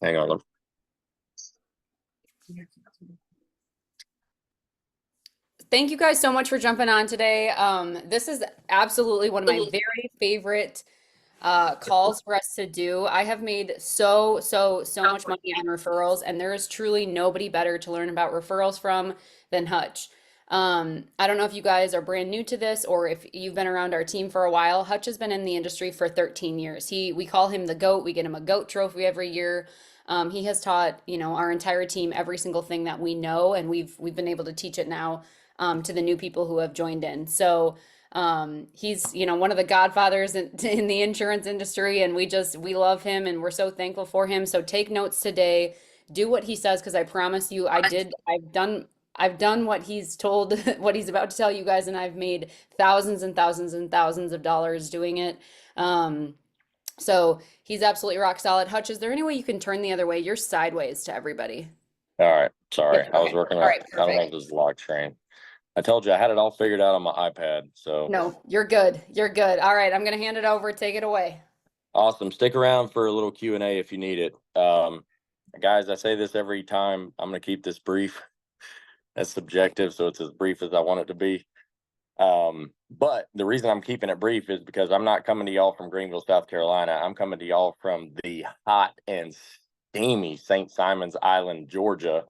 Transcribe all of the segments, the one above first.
Hang on. Thank you guys so much for jumping on today. This is absolutely one of my very favorite calls for us to do. I have made so much money on referrals, and there is truly nobody better to learn about referrals from than Hutch. I don't know if you guys are brand new to this or if you've been around our team for a while. Hutch has been in the industry for 13 years. We call him the GOAT. We get him a GOAT trophy every year. He has taught, our entire team every single thing that we know, and we've been able to teach it now to the new people who have joined in. So he's, one of the godfathers in the insurance industry, and we love him and we're so thankful for him. So take notes today, do what he says, because I promise you, I've done what he's told, what he's about to tell you guys, and I've made thousands and thousands and thousands of dollars doing it. So he's absolutely rock solid. Hutch, is there any way you can turn the other way? You're sideways to everybody. All right. Sorry. Yep, I was okay. working All on, right, I don't have perfect. this lock screen. I told you I had it all figured out on my iPad. So No, you're good. You're good. All right, I'm gonna hand it over. Take it away. awesome. Stick around for a little Q&A if you need it. Guys, I say this every time. I'm going to keep this brief. That's subjective, so it's as brief as I want it to be. But the reason I'm keeping it brief is because I'm not coming to y'all from Greenville, South Carolina. I'm coming to y'all from the hot and steamy St. Simons Island, Georgia,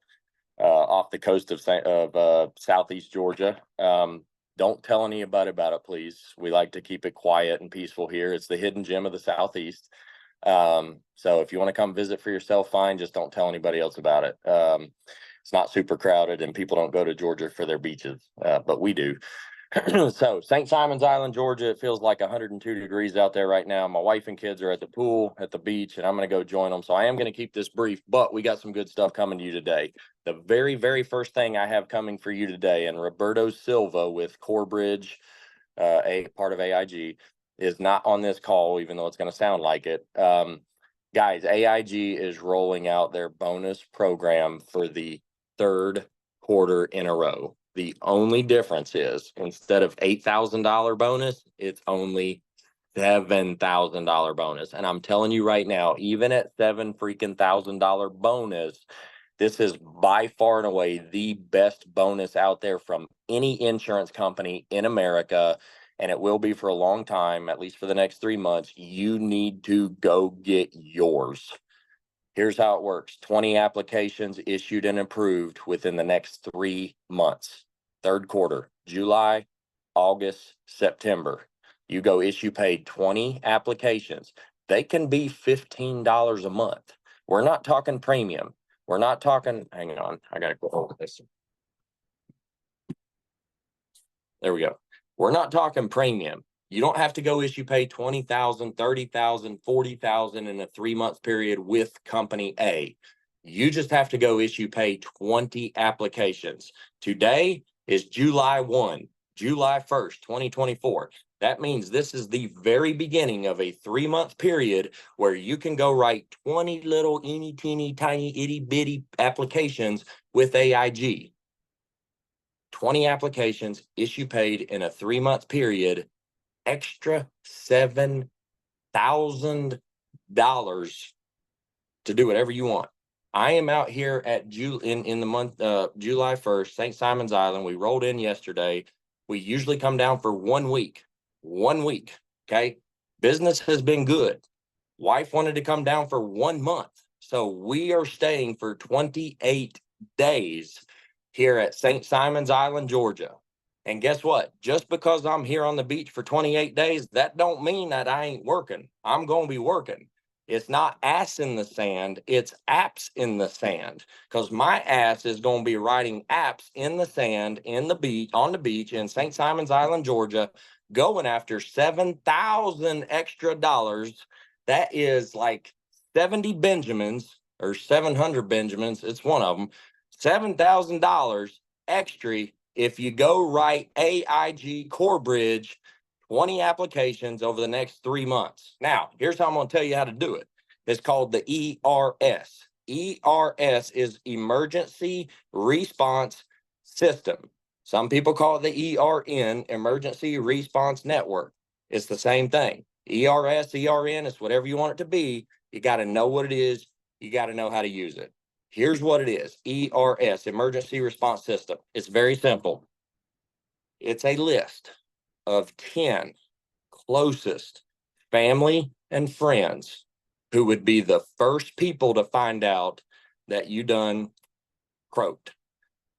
off the coast of Southeast Georgia. Don't tell anybody about it, please. We like to keep it quiet and peaceful here. It's the hidden gem of the Southeast. So if you want to come visit for yourself, fine. Just don't tell anybody else about it. It's not super crowded, and people don't go to Georgia for their beaches, but we do. So St. Simons Island, Georgia, it feels like 102 degrees out there right now. My wife and kids are at the pool, at the beach, and I'm going to go join them. So I am going to keep this brief, but we got some good stuff coming to you today. The very first thing I have coming for you today, and Roberto Silva with Corebridge, a part of AIG, is not on this call, even though it's going to sound like it. Guys, AIG is rolling out their bonus program for the third quarter in a row. The only difference is instead of $8,000 bonus, it's only $7,000 bonus. And I'm telling you right now, even at $7,000 bonus, this is by far and away the best bonus out there from any insurance company in America. And it will be for a long time, at least for the next 3 months. You need to go get yours. Here's how it works. 20 applications issued and approved within the next 3 months. Third quarter, July, August, September. You go issue paid 20 applications. They can be $15 a month. We're not talking premium. We're not talking, hang on, I got to go over this. There we go. We're not talking premium. You don't have to go issue pay 20,000, 30,000, 40,000 in a 3-month period with company A. You just have to go issue pay 20 applications. Today is July 1, July 1st, 2024. That means this is the very beginning of a 3-month period where you can go write 20 little teeny tiny itty bitty applications with AIG. 20 applications, issue paid in a 3-month period, extra $7,000 to do whatever you want. I am out here at in the month July 1st, St. Simons Island. We rolled in yesterday. We usually come down for 1 week. 1 week. Okay. Business has been good. Wife wanted to come down for 1 month. So we are staying for 28 days here at St. Simons Island, Georgia. And guess what? Just because I'm here on the beach for 28 days, that don't mean that I ain't working. I'm going to be working. It's not ass in the sand, it's apps in the sand. Because my ass is going to be writing apps in the sand, on the beach in St. Simons Island, Georgia, going after 7,000 extra dollars. That is like 70 Benjamins or 700 Benjamins. It's one of them. $7,000 extra if you go write AIG Corebridge 20 applications over the next 3 months. Now, here's how I'm going to tell you how to do it. It's called the ERS. ERS is Emergency Response System. Some people call it the ERN, Emergency Response Network. It's the same thing. ERS, ERN, it's whatever you want it to be. You got to know what it is. you got to know how to use it. Here's what it is. ERS, Emergency Response System. It's very simple. It's a list of 10 closest family and friends who would be the first people to find out that you done croaked.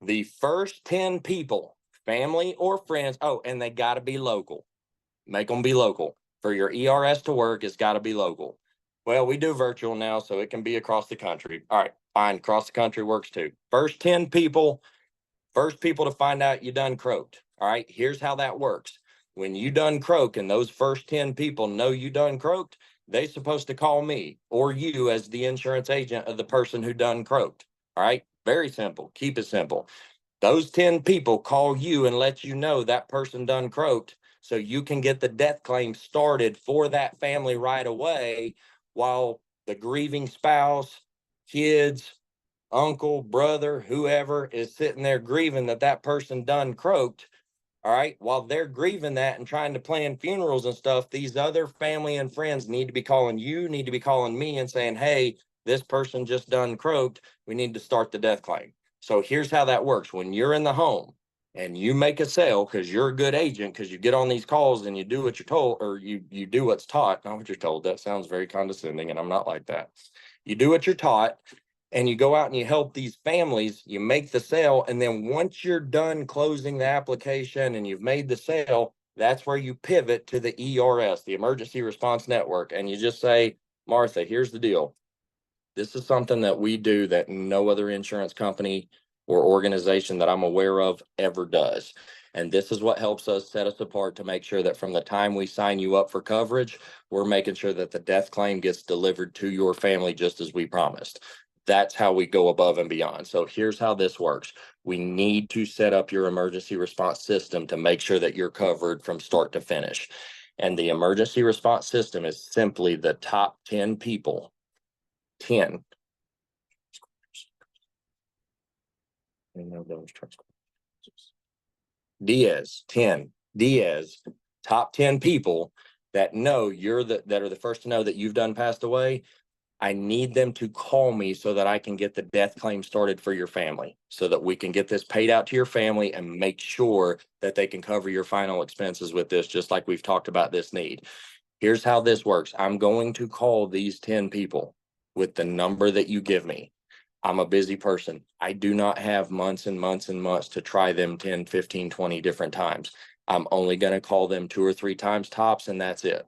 The first 10 people, family or friends. Oh, and they got to be local. Make them be local. For your ERS to work, it's got to be local. Well, we do virtual now, so it can be across the country. All right, fine. Across the country works too. First 10 people, first people to find out you done croaked. All right, here's how that works. When you done croak and those first 10 people know you done croaked, they supposed to call me or you as the insurance agent of the person who done croaked. All right, very simple. Keep it simple. Those 10 people call you and let you know that person done croaked, so you can get the death claim started for that family right away, while the grieving spouse, kids, uncle, brother, whoever is sitting there grieving that person done croaked. All right. While they're grieving that and trying to plan funerals and stuff, these other family and friends need to be calling you, need to be calling me and saying, hey, this person just done croaked. We need to start the death claim. So here's how that works. When you're in the home and you make a sale, because you're a good agent, because you get on these calls and you do what you're told, or you do what's taught, not what you're told. That sounds very condescending, and I'm not like that. You do what you're taught, and you go out and you help these families, you make the sale, and then once you're done closing the application and you've made the sale, that's where you pivot to the ERS, the Emergency Response Network, and you just say, Martha, here's the deal. This is something that we do that no other insurance company or organization that I'm aware of ever does. And this is what helps us set us apart to make sure that from the time we sign you up for coverage, we're making sure that the death claim gets delivered to your family just as we promised. That's how we go above and beyond. So here's how this works. We need to set up your emergency response system to make sure that you're covered from start to finish. And the emergency response system is simply the top 10 people, 10. Diaz, 10. Diaz, top 10 people that know that are the first to know that you've done passed away. I need them to call me so that I can get the death claim started for your family, so that we can get this paid out to your family and make sure that they can cover your final expenses with this, just like we've talked about this need. Here's how this works. I'm going to call these 10 people with the number that you give me. I'm a busy person. I do not have months and months and months to try them 10, 15, 20 different times. I'm only going to call them 2 or 3 times tops, and that's it.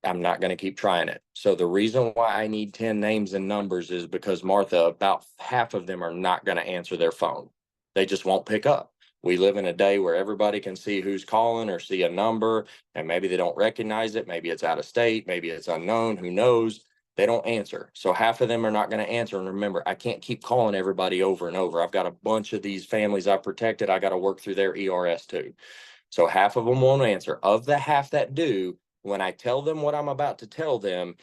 I'm not going to keep trying it. So the reason why I need 10 names and numbers is because, Martha, about half of them are not going to answer their phone. They just won't pick up. We live in a day where everybody can see who's calling or see a number, and maybe they don't recognize it. Maybe it's out of state. Maybe it's unknown. Who knows? They don't answer. So half of them are not going to answer. And remember, I can't keep calling everybody over and over. I've got a bunch of these families I've protected. I got to work through their ERS too. So half of them won't answer. Of the half that do, when I tell them what I'm about to tell them,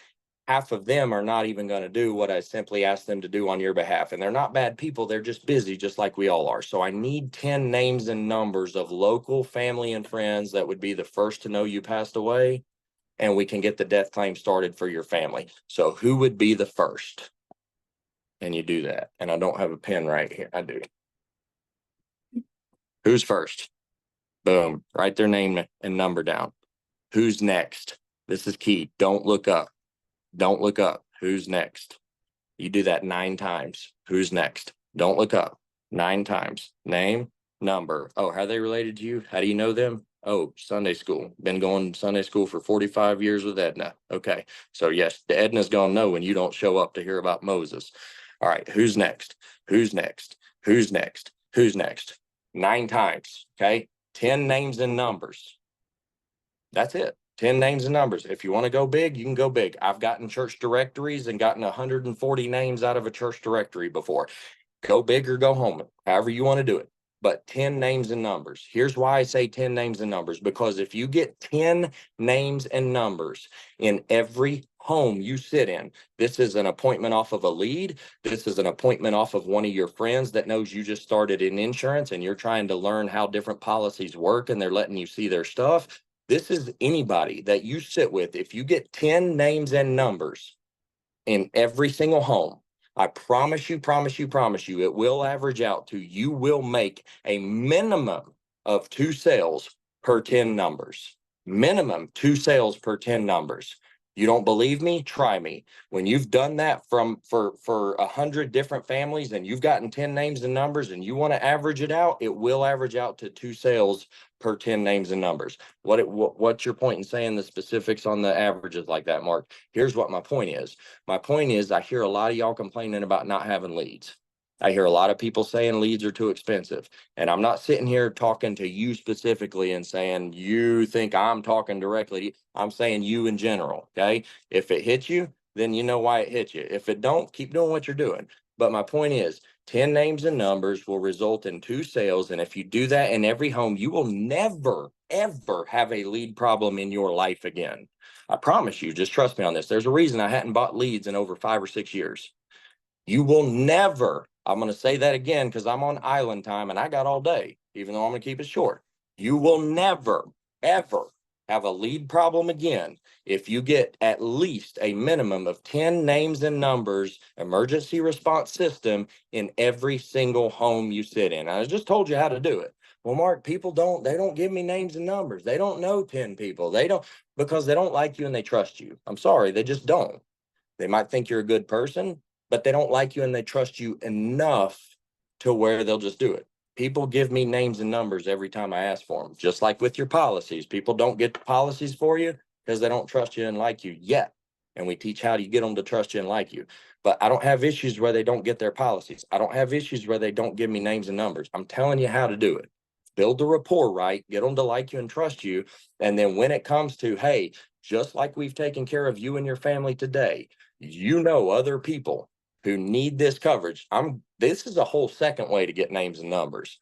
half of them are not even going to do what I simply asked them to do on your behalf. And they're not bad people. They're just busy, just like we all are. So I need 10 names and numbers of local family and friends that would be the first to know you passed away, and we can get the death claim started for your family. So who would be the first? And you do that. And I don't have a pen right here. I do. Who's first? Boom. Write their name and number down. Who's next? This is key. Don't look up. Don't look up. Who's next? You do that 9 times. Who's next? Don't look up. 9 times. Name, number. Oh, how are they related to you? How do you know them? Oh, Sunday school. Been going to Sunday school for 45 years with Edna. Okay. So yes, the Edna's gonna know when you don't show up to hear about Moses. All right. Who's next? Who's next? Who's next? Who's next? 9 times. Okay. 10 names and numbers. That's it. 10 names and numbers. If you want to go big, you can go big. I've gotten church directories and gotten 140 names out of a church directory before. Go big or go home, however you want to do it. But 10 names and numbers. Here's why I say 10 names and numbers, because if you get 10 names and numbers in every home you sit in, this is an appointment off of a lead. This is an appointment off of one of your friends that knows you just started in insurance and you're trying to learn how different policies work and they're letting you see their stuff. This is anybody that you sit with. If you get 10 names and numbers in every single home. I promise you, it will average out to, you will make a minimum of 2 sales per 10 numbers. Minimum 2 sales per 10 numbers. You don't believe me? Try me. When you've done that for 100 different families and you've gotten 10 names and numbers and you want to average it out, it will average out to 2 sales per 10 names and numbers. What's your point in saying the specifics on the averages like that, Mark? Here's what my point is. My point is, I hear a lot of y'all complaining about not having leads. I hear a lot of people saying leads are too expensive. And I'm not sitting here talking to you specifically and saying you think I'm talking directly. I'm saying you in general. Okay. If it hits you, then you know why it hit you. If it don't, keep doing what you're doing. But my point is, 10 names and numbers will result in 2 sales. And if you do that in every home, you will never, ever have a lead problem in your life again. I promise you, just trust me on this. There's a reason I hadn't bought leads in over 5 or 6 years. You will never, I'm going to say that again because I'm on island time and I got all day, even though I'm going to keep it short. You will never, ever have a lead problem again if you get at least a minimum of 10 names and numbers emergency response system in every single home you sit in. I just told you how to do it. Well, Mark, people they don't give me names and numbers. They don't know 10 people. They don't, because they don't like you and they trust you. I'm sorry, they just don't. They might think you're a good person, but they don't like you and they trust you enough to where they'll just do it. People give me names and numbers every time I ask for them, just like with your policies. People don't get the policies for you because they don't trust you and like you yet. And we teach how to get them to trust you and like you. But I don't have issues where they don't get their policies. I don't have issues where they don't give me names and numbers. I'm telling you how to do it. Build the rapport right, get them to like you and trust you. And then when it comes to, hey, just like we've taken care of you and your family today, you know other people who need this coverage. This is a whole second way to get names and numbers.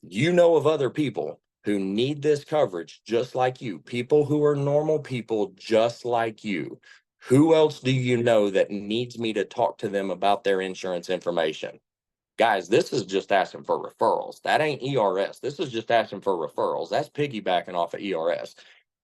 You know of other people who need this coverage just like you, people who are normal people just like you. Who else do you know that needs me to talk to them about their insurance information? Guys, this is just asking for referrals. That ain't ERS. This is just asking for referrals. That's piggybacking off of ERS.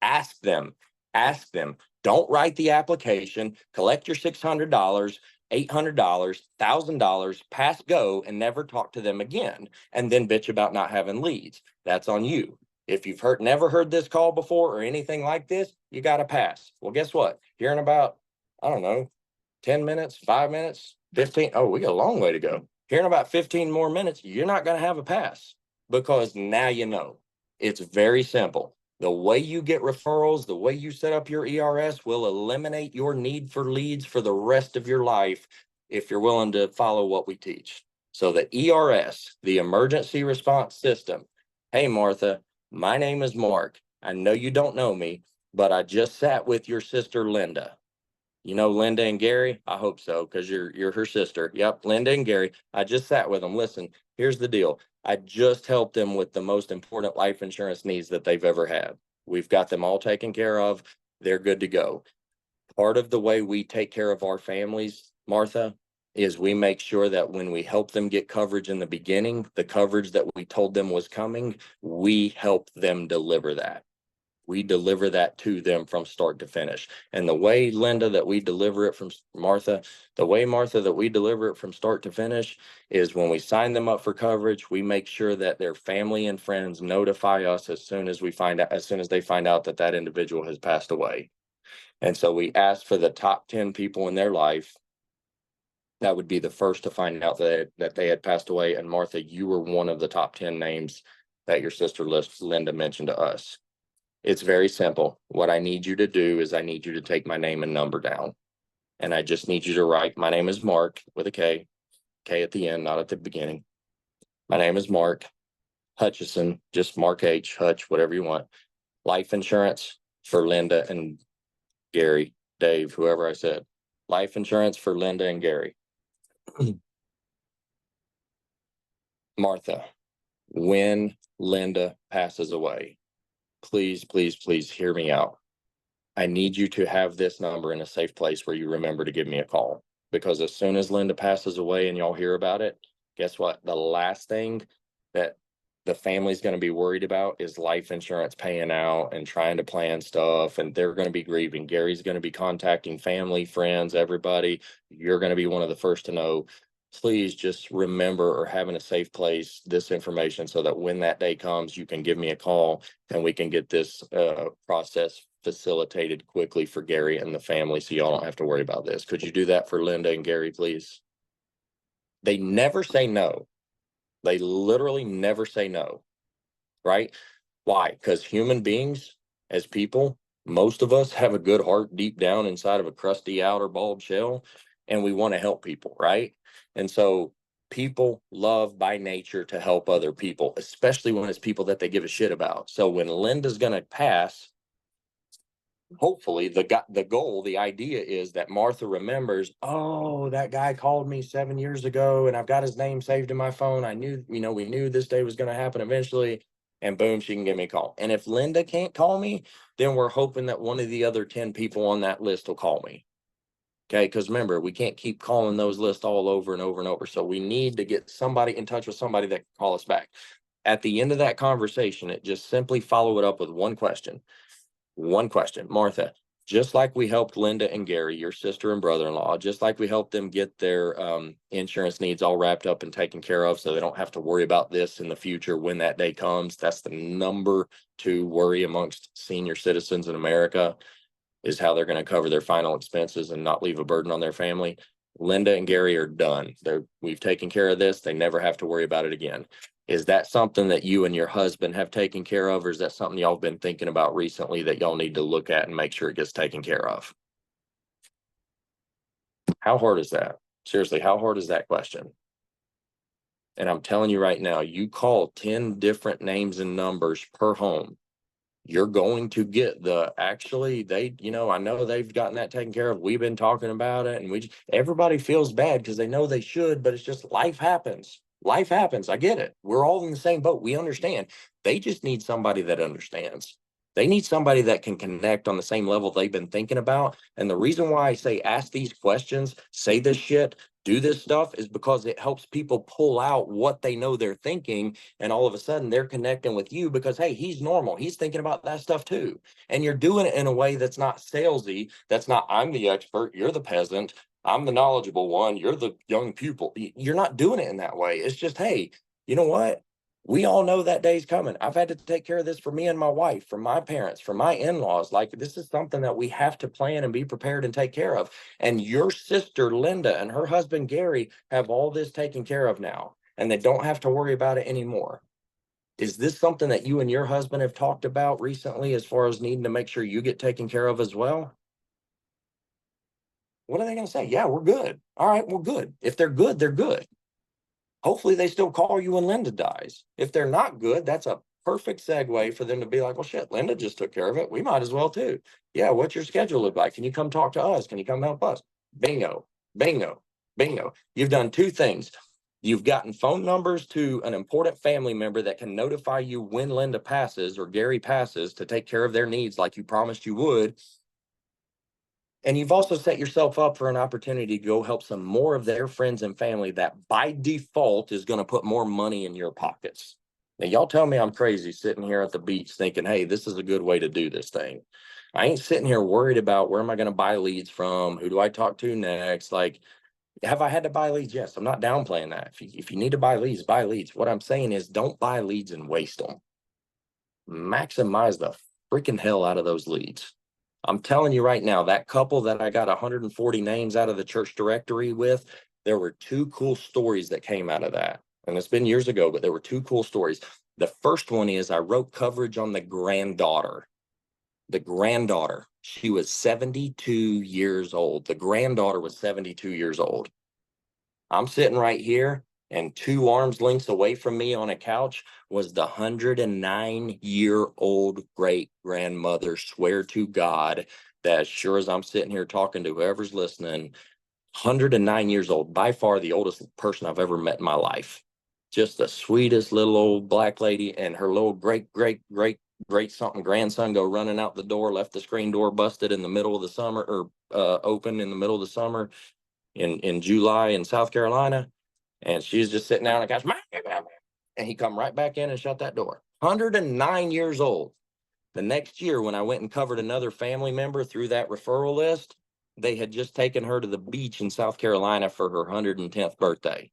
Ask them. Ask them. Don't write the application. Collect your $600, $800, $1,000, pass go, and never talk to them again. And then bitch about not having leads. That's on you. If you've never heard this call before or anything like this, you got to pass. Well, guess what? Here in about, I don't know, 10 minutes, 5 minutes, 15. Oh, we got a long way to go. Here in about 15 more minutes, you're not going to have a pass because now you know. It's very simple. The way you get referrals, the way you set up your ERS will eliminate your need for leads for the rest of your life if you're willing to follow what we teach. So the ERS, the emergency response system. Hey, Martha, my name is Mark. I know you don't know me, but I just sat with your sister, Linda. You know Linda and Gary? I hope so, because you're her sister. Yep, Linda and Gary. I just sat with them. Listen, here's the deal. I just helped them with the most important life insurance needs that they've ever had. We've got them all taken care of. They're good to go. Part of the way we take care of our families, Martha, is we make sure that when we help them get coverage in the beginning, the coverage that we told them was coming, we help them deliver that. We deliver that to them from start to finish. And the way, Linda, that we deliver it from Martha, the way, Martha, that we deliver it from start to finish is when we sign them up for coverage, we make sure that their family and friends notify us as soon as they find out that that individual has passed away. And so we ask for the top 10 people in their life that would be the first to find out that they had passed away. And Martha, you were one of the top 10 names that your sister Linda mentioned to us. It's very simple. What I need you to do is I need you to take my name and number down. And I just need you to write, my name is Mark with a K at the end, not at the beginning. My name is Mark Hutcheson, just Mark H, Hutch, whatever you want. Life insurance for Linda and Gary, Dave, whoever I said. Life insurance for Linda and Gary. Martha, when Linda passes away, please, please, please hear me out. I need you to have this number in a safe place where you remember to give me a call. Because as soon as Linda passes away and y'all hear about it, guess what? The last thing that the family's going to be worried about is life insurance paying out and trying to plan stuff. And they're going to be grieving. Gary's going to be contacting family, friends, everybody. You're going to be one of the first to know. Please just remember or have in a safe place this information so that when that day comes, you can give me a call and we can get this process facilitated quickly for Gary and the family so y'all don't have to worry about this. Could you do that for Linda and Gary, please? They never say no. They literally never say no, right? Why? Because human beings, as people, most of us have a good heart deep down inside of a crusty outer bald shell, and we want to help people, right? And so people love by nature to help other people, especially when it's people that they give a shit about. So when Linda's going to pass, hopefully the goal, the idea is that Martha remembers, oh, that guy called me 7 years ago and I've got his name saved in my phone. I knew, we knew this day was going to happen eventually, and boom, she can give me a call. And if Linda can't call me, then we're hoping that one of the other 10 people on that list will call me. Okay, because remember, we can't keep calling those lists all over and over and over. So we need to get somebody in touch with somebody that can call us back. At the end of that conversation, it just simply follow it up with one question. Martha, just like we helped Linda and Gary, your sister and brother-in-law, just like we helped them get their insurance needs all wrapped up and taken care of so they don't have to worry about this in the future when that day comes. That's the number 2 worry amongst senior citizens in America, is how they're going to cover their final expenses and not leave a burden on their family. Linda and Gary are done. We've taken care of this. They never have to worry about it again. Is that something that you and your husband have taken care of, or is that something y'all been thinking about recently that y'all need to look at and make sure it gets taken care of? How hard is that? Seriously, how hard is that question? And I'm telling you right now, you call 10 different names and numbers per home, you're going to get actually, I know they've gotten that taken care of. We've been talking about it, and everybody feels bad because they know they should, but it's just life happens. Life happens. I get it. We're all in the same boat. We understand. They just need somebody that understands. They need somebody that can connect on the same level they've been thinking about. And the reason why I say ask these questions, say this shit, do this stuff is because it helps people pull out what they know they're thinking, and all of a sudden they're connecting with you because, hey, he's normal, he's thinking about that stuff too, and you're doing it in a way that's not salesy, that's not, I'm the expert, you're the peasant, I'm the knowledgeable one, you're the young pupil. You're not doing it in that way. It's just, hey, you know what, we all know that day's coming. I've had to take care of this for me and my wife, for my parents, for my in-laws. Like, this is something that we have to plan and be prepared and take care of. And your sister, Linda, and her husband, Gary, have all this taken care of now, and they don't have to worry about it anymore. Is this something that you and your husband have talked about recently as far as needing to make sure you get taken care of as well? What are they going to say? Yeah, we're good. All right, well, good. If they're good, they're good. Hopefully they still call you when Linda dies. If they're not good, that's a perfect segue for them to be like, well, shit, Linda just took care of it. We might as well too. Yeah, what's your schedule look like? Can you come talk to us? Can you come help us? Bingo, bingo, bingo. You've done 2 things. You've gotten phone numbers to an important family member that can notify you when Linda passes or Gary passes to take care of their needs like you promised you would. And you've also set yourself up for an opportunity to go help some more of their friends and family that by default is going to put more money in your pockets. Now, y'all tell me I'm crazy sitting here at the beach thinking, hey, this is a good way to do this thing. I ain't sitting here worried about where am I going to buy leads from? Who do I talk to next? Like, have I had to buy leads? Yes, I'm not downplaying that. If you need to buy leads, buy leads. What I'm saying is don't buy leads and waste them. Maximize the freaking hell out of those leads. I'm telling you right now, that couple that I got 140 names out of the church directory with, there were 2 cool stories that came out of that. And it's been years ago, but there were 2 cool stories. The first one is I wrote coverage on the granddaughter. The granddaughter, she was 72 years old. The granddaughter was 72 years old. I'm sitting right here, and 2 arms lengths away from me on a couch was the 109-year-old great grandmother. Swear to God that as sure as I'm sitting here talking to whoever's listening, 109 years old, by far the oldest person I've ever met in my life. Just the sweetest little old black lady, and her little great something grandson go running out the door, left the screen door busted in the middle of the summer, or open in the middle of the summer in July in South Carolina. And she's just sitting down on the couch. And he come right back in and shut that door. 109 years old. The next year, when I went and covered another family member through that referral list, they had just taken her to the beach in South Carolina for her 110th birthday.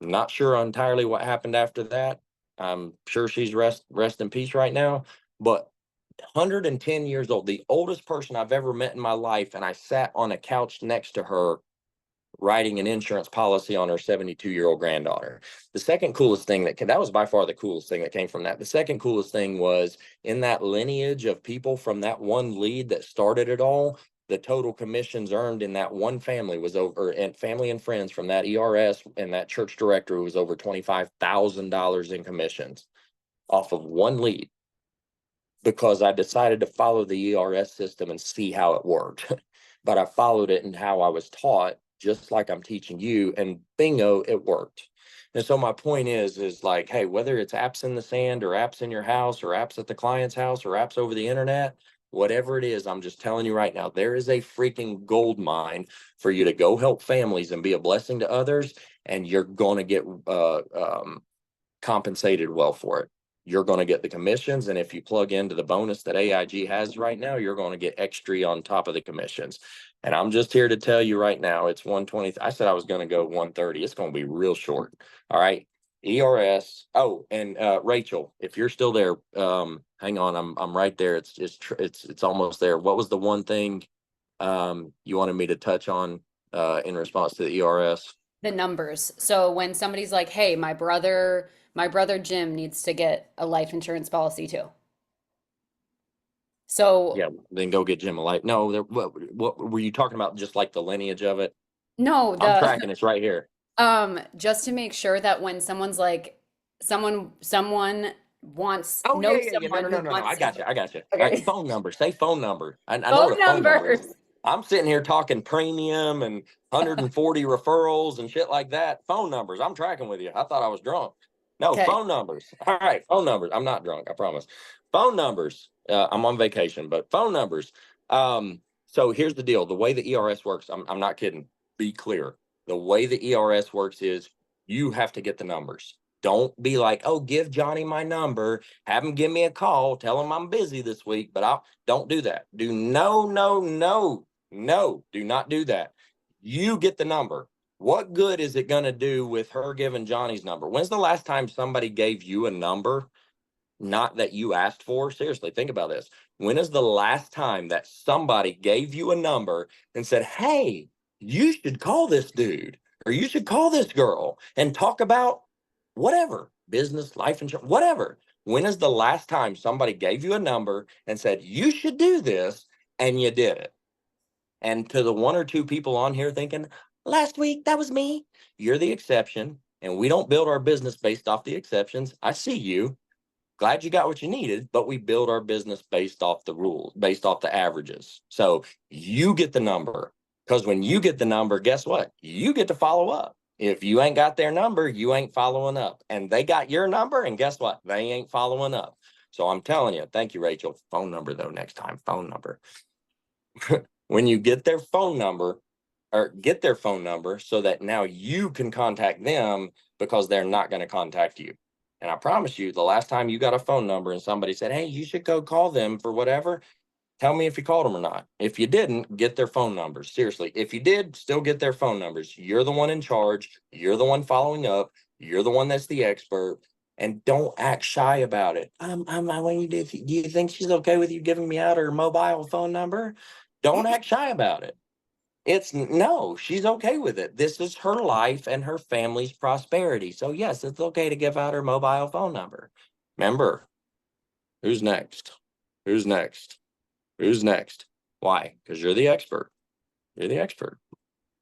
Not sure entirely what happened after that. I'm sure she's rest in peace right now, but 110 years old, the oldest person I've ever met in my life. And I sat on a couch next to her writing an insurance policy on her 72-year-old granddaughter. The second coolest thing that was by far the coolest thing that came from that. The second coolest thing was in that lineage of people from that one lead that started it all, the total commissions earned in that one family was over, and family and friends from that ERS and that church director was over $25,000 in commissions off of one lead, because I decided to follow the ERS system and see how it worked. But I followed it and how I was taught, just like I'm teaching you, and bingo, it worked. And so my point is like, hey, whether it's apps in the sand or apps in your house or apps at the client's house or apps over the internet, whatever it is, I'm just telling you right now, there is a freaking gold mine for you to go help families and be a blessing to others. And you're going to get compensated well for it. You're going to get the commissions. And if you plug into the bonus that AIG has right now, you're going to get extra on top of the commissions. And I'm just here to tell you right now, it's 120. I said I was going to go 130. It's going to be real short. All right. ERS. Oh, and Rachel, if you're still there, hang on. I'm right there. It's almost there. What was the one thing you wanted me to touch on in response to the ERS? The numbers. So when somebody's like, "Hey, my brother Jim needs to get a life insurance policy too." So Yeah, then go get Jim a light. No, what were you talking about? Just like the lineage of it? no, I'm the tracking. It's right here. just to make sure that when someone's like someone wants Oh yeah, knows yeah, yeah. No, someone no, who no, no, no. I wants to got you. I got you. All right, okay. phone number. Say phone number. I know what Phone a phone number is. numbers. I'm sitting here talking premium and 140 referrals and shit like that. Phone numbers. I'm tracking with you. I thought I was drunk. No, Okay. phone numbers. All right, phone numbers. I'm not drunk. I promise. Phone numbers. I'm on vacation, but phone numbers. So here's the deal. The way the ERS works, I'm not kidding. Be clear. The way the ERS works is you have to get the numbers. Don't be like, oh, give Johnny my number, have him give me a call, tell him I'm busy this week, but don't do that. Do not do that. You get the number. What good is it going to do with her giving Johnny's number? When's the last time somebody gave you a number, not that you asked for? Seriously, think about this. When is the last time that somebody gave you a number and said, hey, you should call this dude or you should call this girl and talk about whatever, business, life insurance, whatever? When is the last time somebody gave you a number and said, you should do this, and you did it? And to the one or two people on here thinking, last week, that was me, you're the exception. And we don't build our business based off the exceptions. I see you. Glad you got what you needed, but we build our business based off the rules, based off the averages. So you get the number, because when you get the number, guess what? You get to follow up. If you ain't got their number, you ain't following up. And they got your number, and guess what? They ain't following up. So I'm telling you, thank you, Rachel. Phone number, though, next time, phone number. When you get their phone number, or get their phone number so that now you can contact them, because they're not going to contact you. And I promise you, the last time you got a phone number and somebody said, hey, you should go call them for whatever, tell me if you called them or not. If you didn't, get their phone numbers. Seriously, if you did, still get their phone numbers. You're the one in charge. You're the one following up. You're the one that's the expert. And don't act shy about it. When you do you think she's okay with you giving me out her mobile phone number? Don't act shy about it. It's no, she's okay with it. This is her life and her family's prosperity. So yes, it's okay to give out her mobile phone number. Remember, who's next? Who's next? Who's next? Why? Because you're the expert. You're the expert.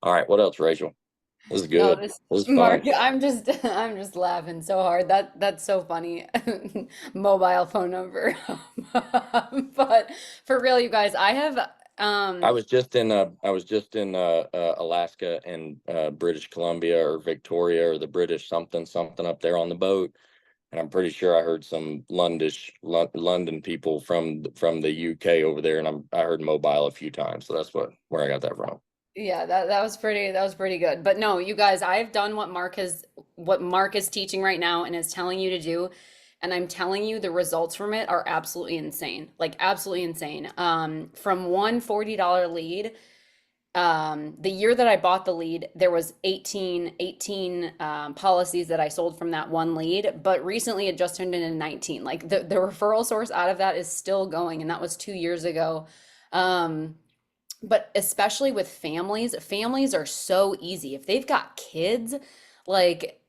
All right. What else, Rachel? This is No, good. this This is Mark, fun. I'm just laughing so hard. That's so funny. Mobile phone number. But for real, you guys, I have I um was just in Alaska and British Columbia or Victoria or the British something up there on the boat. And I'm pretty sure I heard some London people from the UK over there, and I heard mobile a few times, so that's where I got that from. yeah, that was pretty good. But no, you guys, I've done what Mark has what Mark is teaching right now and is telling you to do. And I'm telling you, the results from it are absolutely insane. Like absolutely insane. From one $40 lead, the year that I bought the lead, there was 18 policies that I sold from that one lead, but recently it just turned into 19. Like the referral source out of that is still going, and that was 2 years ago. Um, but especially with families, families are so easy. If they've got kids, like,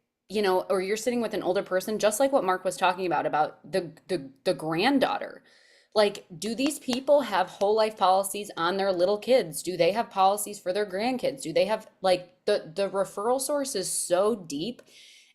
or you're sitting with an older person, just like what Mark was talking about the granddaughter. Like, do these people have whole life policies on their little kids? Do they have policies for their grandkids? Do they have like the referral source is so deep,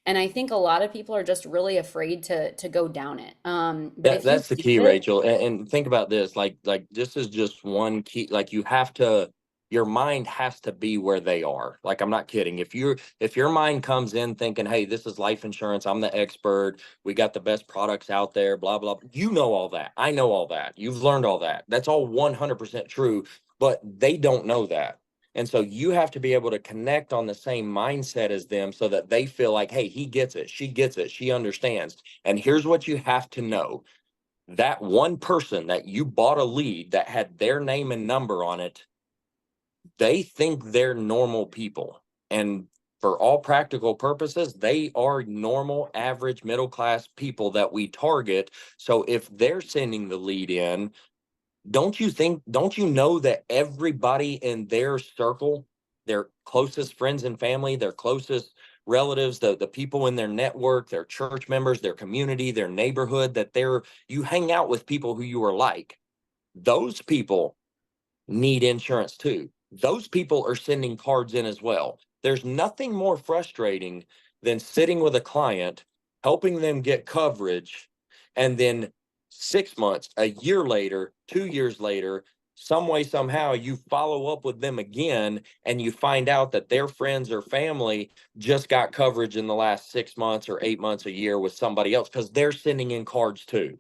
and I think a lot of people are just really afraid to go down it. But if you That's the get key, it, Rachel. And think about this, like this is just one key. Like you have to, your mind has to be where they are. Like I'm not kidding. If your mind comes in thinking, hey, this is life insurance, I'm the expert, we got the best products out there, blah blah. You know all that. I know all that. You've learned all that. That's all 100% true. But they don't know that. And so you have to be able to connect on the same mindset as them so that they feel like, hey, he gets it, she understands. And here's what you have to know: that one person that you bought a lead that had their name and number on it, they think they're normal people. And for all practical purposes, they are normal, average, middle class people that we target. So if they're sending the lead in, don't you know that everybody in their circle, their closest friends and family, their closest relatives, the people in their network, their church members, their community, their neighborhood, that you hang out with people who you are like, those people need insurance too. Those people are sending cards in as well. There's nothing more frustrating than sitting with a client, helping them get coverage, and then 6 months, a year later, 2 years later, some way, somehow, you follow up with them again and you find out that their friends or family just got coverage in the last 6 months or 8 months, a year with somebody else because they're sending in cards too.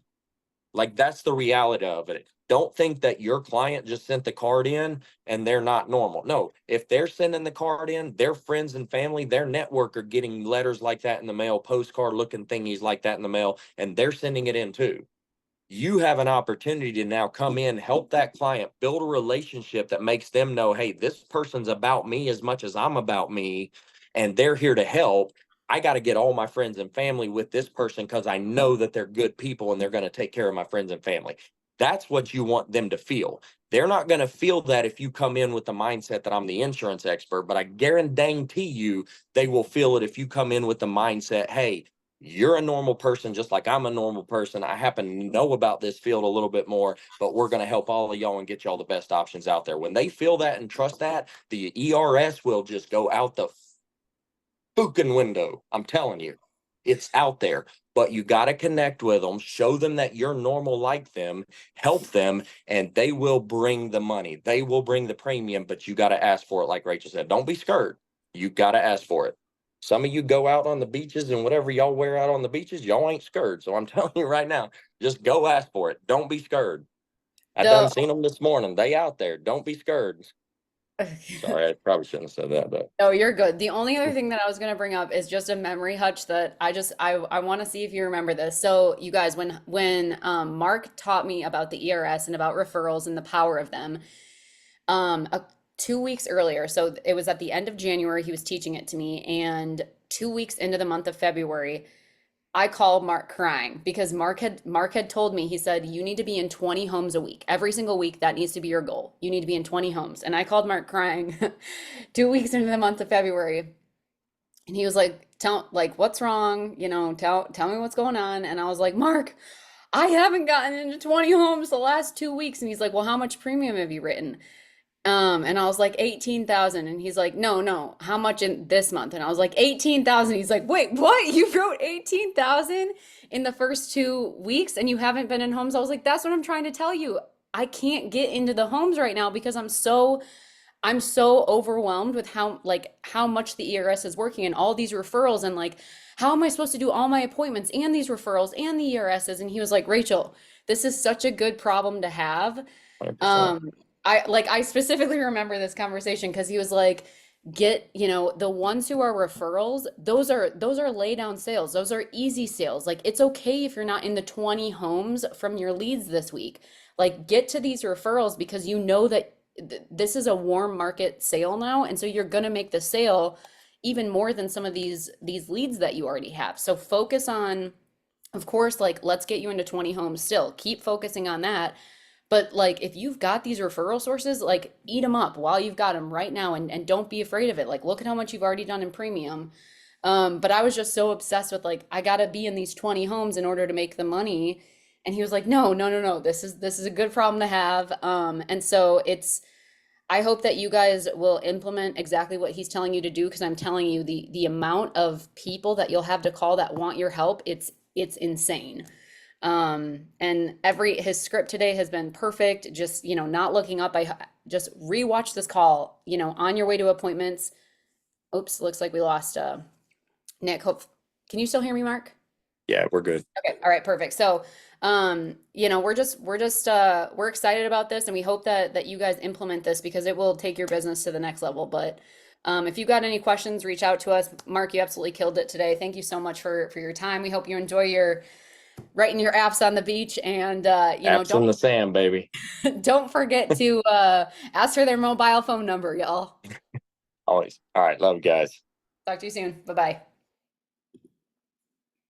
Like that's the reality of it. Don't think that your client just sent the card in and they're not normal. No, if they're sending the card in, their friends and family, their network are getting letters like that in the mail, postcard looking thingies like that in the mail, and they're sending it in too. You have an opportunity to now come in, help that client build a relationship that makes them know, hey, this person's about me as much as I'm about me, and they're here to help. I got to get all my friends and family with this person because I know that they're good people and they're going to take care of my friends and family. That's what you want them to feel. They're not going to feel that if you come in with the mindset that I'm the insurance expert, but I guarantee you they will feel it if you come in with the mindset, hey, you're a normal person just like I'm a normal person. I happen to know about this field a little bit more, but we're going to help all of y'all and get y'all the best options out there. When they feel that and trust that, the ERS will just go out the fucking window. I'm telling you, it's out there. But you got to connect with them, show them that you're normal like them, help them, and they will bring the money. They will bring the premium, but you got to ask for it. Like Rachel said, don't be scared. You got to ask for it. Some of you go out on the beaches and whatever y'all wear out on the beaches, y'all ain't scared. So I'm telling you right now, just go ask for it. Don't be scared. I done the seen them this morning. They out there. Don't be scared. Sorry, I probably shouldn't have said that, but No, you're good. The only other thing that I was going to bring up is just a memory hutch that I want to see if you remember this. So you guys, when Mark taught me about the ERS and about referrals and the power of them, 2 weeks earlier, so it was at the end of January, he was teaching it to me, and 2 weeks into the month of February, I called Mark crying because Mark had told me, he said, you need to be in 20 homes a week. Every single week, that needs to be your goal. You need to be in 20 homes. And I called Mark crying 2 weeks into the month of February. And he was like, what's wrong? Tell me what's going on. And I was like, Mark, I haven't gotten into 20 homes the last 2 weeks. And he's like, well, how much premium have you written? And I was like, 18,000. And he's like, no, no, how much in this month? And I was like, 18,000. He's like, wait, what? You wrote 18,000 in the first 2 weeks and you haven't been in homes? I was like, that's what I'm trying to tell you. I can't get into the homes right now because I'm so overwhelmed with how much the ERS is working and all these referrals, and like, how am I supposed to do all my appointments and these referrals and the ERSs? And he was like, Rachel, this is such a good problem to have. 100%. Um, I specifically remember this conversation because he was like, get, the ones who are referrals, those are lay down sales. Those are easy sales. Like it's okay if you're not in the 20 homes from your leads this week. Like get to these referrals because you know that this is a warm market sale now, and so you're going to make the sale even more than some of these leads that you already have. So focus on, of course, like let's get you into 20 homes still. Keep focusing on that. But like if you've got these referral sources, like eat them up while you've got them right now, and don't be afraid of it. Like look at how much you've already done in premium. But I was just so obsessed with like I gotta be in these 20 homes in order to make the money. And he was like, no, no, no, no. This is a good problem to have. And so I hope that you guys will implement exactly what he's telling you to do, because I'm telling you the amount of people that you'll have to call that want your help, it's insane. And his script today has been perfect. Just, not looking up. I just rewatch this call, on your way to appointments. Oops, looks like we lost Nick. Can you still hear me, Mark? Yeah, we're good. Okay, all right, perfect. So, we're excited about this, and we hope that you guys implement this because it will take your business to the next level. But if you got any questions, reach out to us. Mark, you absolutely killed it today. Thank you so much for your time. We hope you enjoy your writing your apps on the beach, and Apps in the sand, baby. don't forget to ask for their mobile phone number, y'all. Always. All right. Love you guys. Talk to you soon. Bye bye.